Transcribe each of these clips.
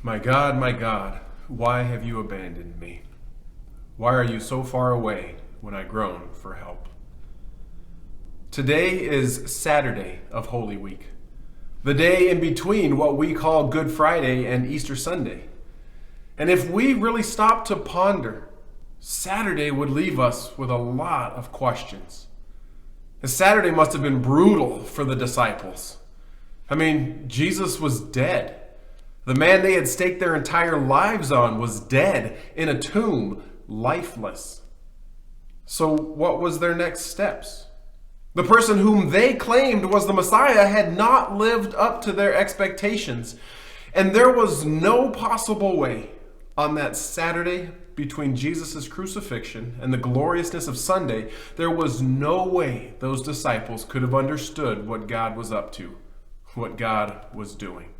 my God, why have you abandoned me? Why are you so far away when I groan for help? Today is Saturday of Holy Week, the day in between what we call Good Friday and Easter Sunday. And if we really stop to ponder, Saturday would leave us with a lot of questions. And Saturday must have been brutal for the disciples. I mean, Jesus was dead. The man they had staked their entire lives on was dead in a tomb, lifeless. So what was their next steps? The person whom they claimed was the Messiah had not lived up to their expectations. And there was no possible way on that Saturday between Jesus' crucifixion and the gloriousness of Sunday, there was no way those disciples could have understood what God was up to, what God was doing.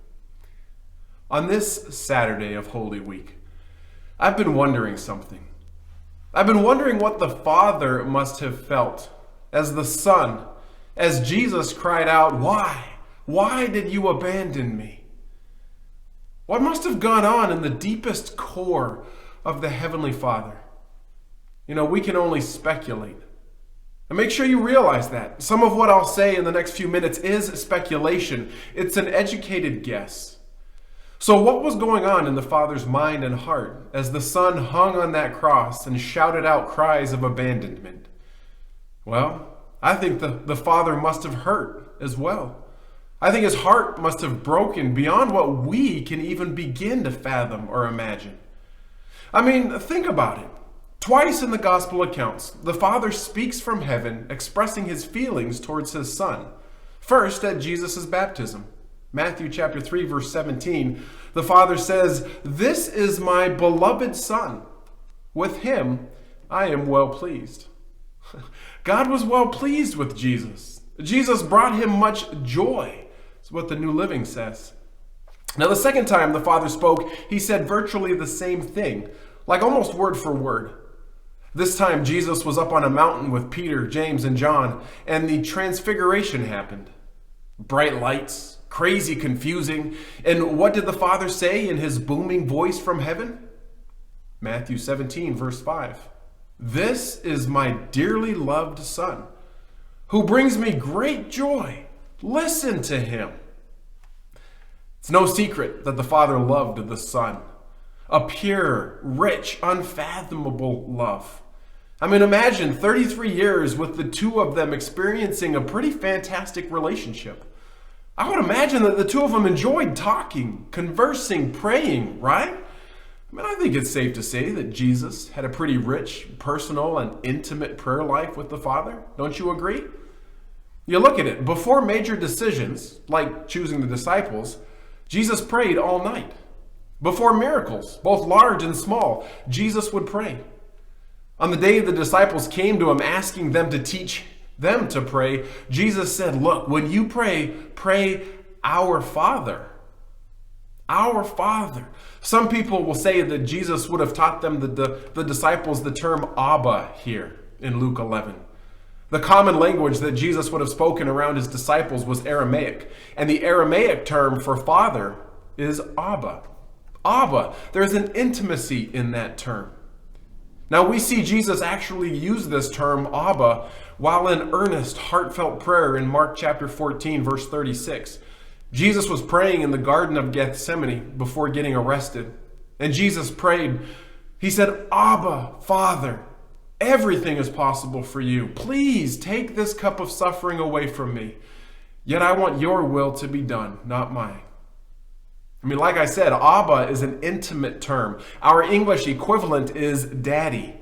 On this Saturday of Holy Week, I've been wondering something. I've been wondering what the Father must have felt as the Son, as Jesus cried out, "Why? Why did you abandon me?" What must have gone on in the deepest core of the Heavenly Father? We can only speculate. And make sure you realize that. Some of what I'll say in the next few minutes is speculation. It's an educated guess. So what was going on in the Father's mind and heart as the Son hung on that cross and shouted out cries of abandonment? Well, I think the Father must have hurt as well. I think his heart must have broken beyond what we can even begin to fathom or imagine. I mean, think about it. Twice in the gospel accounts, the Father speaks from heaven, expressing his feelings towards his Son. First, at Jesus' baptism. Matthew chapter 3, verse 17, the Father says, "This is my beloved Son. With him I am well pleased." God was well pleased with Jesus. Jesus brought him much joy. That's what the New Living says. Now, the second time the Father spoke, he said virtually the same thing, like almost word for word. This time, Jesus was up on a mountain with Peter, James, and John, and the transfiguration happened. Bright lights, crazy confusing. And what did the Father say in his booming voice from heaven? Matthew 17, verse 5. "This is my dearly loved Son, who brings me great joy. Listen to him." It's no secret that the Father loved the Son. A pure, rich, unfathomable love. I mean, imagine 33 years with the two of them experiencing a pretty fantastic relationship. I would imagine that the two of them enjoyed talking, conversing, praying, right? I mean, I think it's safe to say that Jesus had a pretty rich, personal, and intimate prayer life with the Father. Don't you agree? You look at it. Before major decisions, like choosing the disciples, Jesus prayed all night. Before miracles, both large and small, Jesus would pray. On the day the disciples came to him asking them to teach them to pray, Jesus said, "Look, when you pray, pray our Father." Our Father. Some people will say that Jesus would have taught them, the disciples, the term Abba here in Luke 11. The common language that Jesus would have spoken around his disciples was Aramaic. And the Aramaic term for father is Abba. Abba. There's an intimacy in that term. Now we see Jesus actually use this term Abba while in earnest, heartfelt prayer in Mark chapter 14, verse 36. Jesus was praying in the Garden of Gethsemane before getting arrested. And Jesus prayed. He said, "Abba, Father, everything is possible for you. Please take this cup of suffering away from me. Yet I want your will to be done, not mine." I mean, like I said, Abba is an intimate term. Our English equivalent is daddy.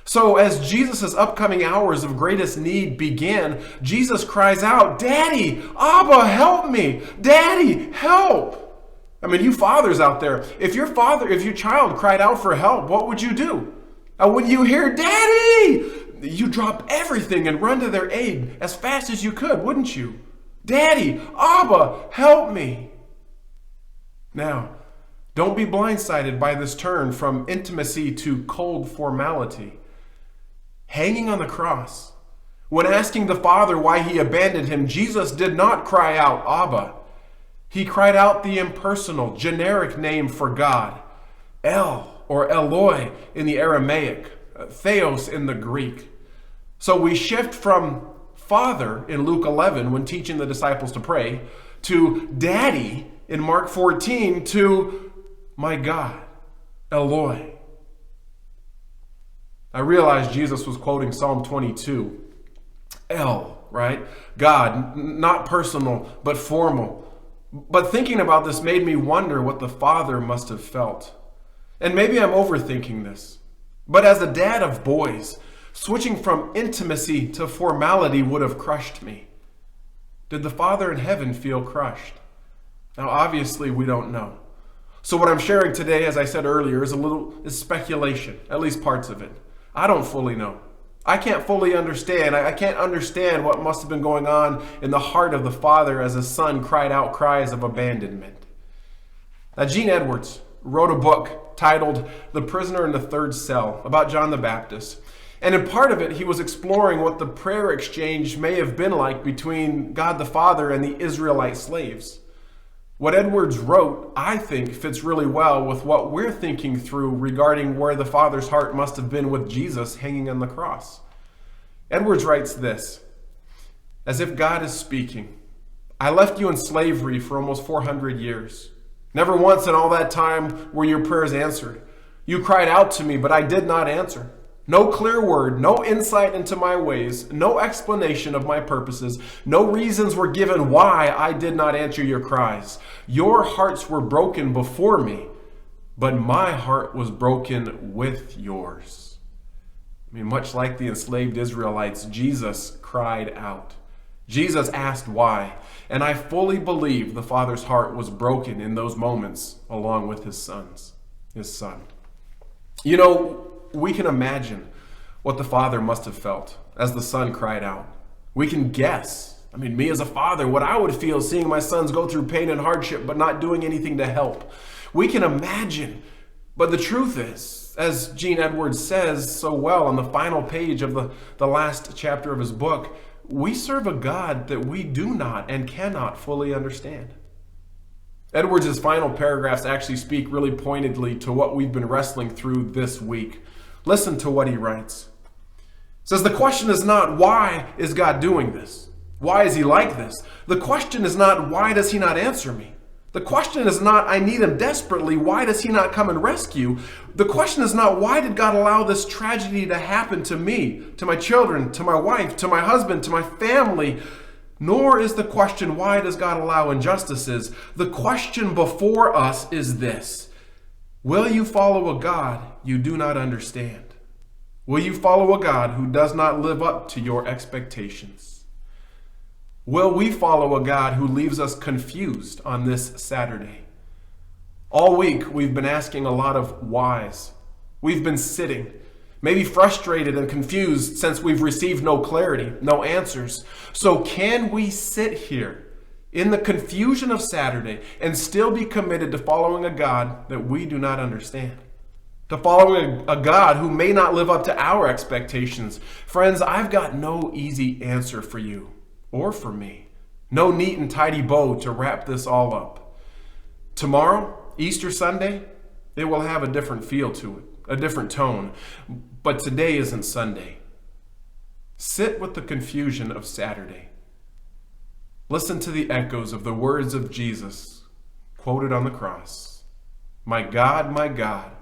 So as Jesus' upcoming hours of greatest need began, Jesus cries out, "Daddy, Abba, help me. Daddy, help." I mean, you fathers out there, if your child cried out for help, what would you do? When you hear "Daddy," you drop everything and run to their aid as fast as you could, wouldn't you? "Daddy, Abba, help me." Now, don't be blindsided by this turn from intimacy to cold formality. Hanging on the cross, when asking the Father why he abandoned him, Jesus did not cry out, "Abba." He cried out the impersonal, generic name for God, El or Eloi in the Aramaic, Theos in the Greek. So we shift from Father in Luke 11 when teaching the disciples to pray, to Daddy in Mark 14, to my God, Eloi. I realized Jesus was quoting Psalm 22. El, right? God, not personal, but formal. But thinking about this made me wonder what the Father must have felt. And maybe I'm overthinking this. But as a dad of boys, switching from intimacy to formality would have crushed me. Did the Father in heaven feel crushed? Now, obviously, we don't know. So what I'm sharing today, as I said earlier, is speculation, at least parts of it. I don't fully know. I can't fully understand. I can't understand what must have been going on in the heart of the Father as his Son cried out cries of abandonment. Now, Gene Edwards wrote a book titled The Prisoner in the Third Cell about John the Baptist. And in part of it, he was exploring what the prayer exchange may have been like between God the Father and the Israelite slaves. What Edwards wrote, I think, fits really well with what we're thinking through regarding where the Father's heart must have been with Jesus hanging on the cross. Edwards writes this, as if God is speaking, I left you in slavery for almost 400 years. Never once in all that time were your prayers answered. You cried out to me, but I did not answer. No clear word, no insight into my ways, no explanation of my purposes, no reasons were given why I did not answer your cries. Your hearts were broken before me, but my heart was broken with yours. I mean, much like the enslaved Israelites, Jesus cried out. Jesus asked why, and I fully believe the Father's heart was broken in those moments along with his son. You know, we can imagine what the Father must have felt as the Son cried out. We can guess. I mean, me as a father, what I would feel seeing my sons go through pain and hardship but not doing anything to help. We can imagine. But the truth is, as Gene Edwards says so well on the final page of the last chapter of his book, we serve a God that we do not and cannot fully understand. Edwards' final paragraphs actually speak really pointedly to what we've been wrestling through this week. Listen to what he writes. It says, the question is not, why is God doing this? Why is he like this? The question is not, why does he not answer me? The question is not, I need him desperately. Why does he not come and rescue? The question is not, why did God allow this tragedy to happen to me, to my children, to my wife, to my husband, to my family? Nor is the question, why does God allow injustices? The question before us is this. Will you follow a God you do not understand? Will you follow a God who does not live up to your expectations? Will we follow a God who leaves us confused on this Saturday? All week, we've been asking a lot of whys. We've been sitting, maybe frustrated and confused since we've received no clarity, no answers. So can we sit here in the confusion of Saturday and still be committed to following a God that we do not understand? To following a God who may not live up to our expectations? Friends, I've got no easy answer for you or for me. No neat and tidy bow to wrap this all up. Tomorrow, Easter Sunday, it will have a different feel to it, a different tone. But today isn't Sunday. Sit with the confusion of Saturday. Listen to the echoes of the words of Jesus quoted on the cross. My God,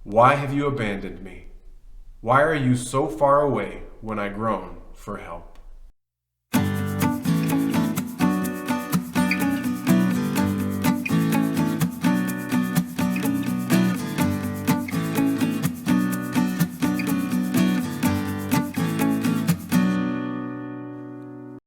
why have you abandoned me? Why are you so far away when I groan for help?